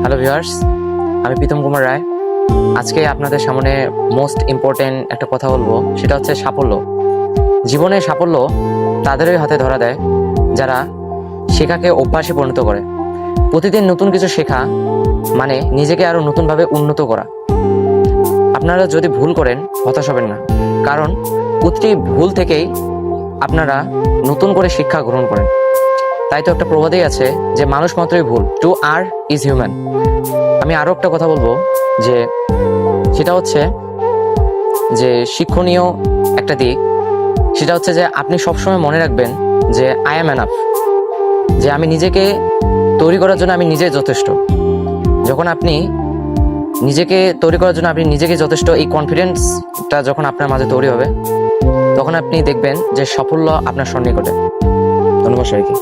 Hello viewers, আমি প্রীতম কুমার রায়। আজকে আপনাদের সামনে মোস্ট ইম্পর্টেন্ট একটা কথা বলবো, সেটা হচ্ছে সাফল্য। জীবনে সাফল্য তাদেরই হাতে ধরা দেয় যারা শেখাকে অভ্যাসে পরিণত করে। প্রতিদিন নতুন কিছু শেখা মানে নিজেকে আরো নতুনভাবে উন্নত করা। আপনারা যদি ভুল করেন হতাশ হবেন না, কারণ প্রতিটি ভুল থেকেই আপনারা নতুন করে শিক্ষা গ্রহণ করেন। তাই তো একটা প্রবাদেই আছে যে মানুষ মাত্রই ভুল, টু আর ইজ হিউম্যান। আমি আরো একটা কথা বলবো, যে সেটা হচ্ছে যে শিক্ষণীয় একটা দিক, সেটা হচ্ছে যে আপনি সবসময় মনে রাখবেন যে আই অ্যাম এনাফ, যে আমি নিজেকে তৈরি করার জন্য আমি নিজে যথেষ্ট। যখন আপনি নিজেকে তৈরি করার জন্য আপনি নিজেকে যথেষ্ট, এই কনফিডেন্সটা যখন আপনার মাঝে তৈরি হবে, তখন আপনি দেখবেন যে সাফল্য আপনার সন্নিকটে। ধন্যবাদ সবাইকে।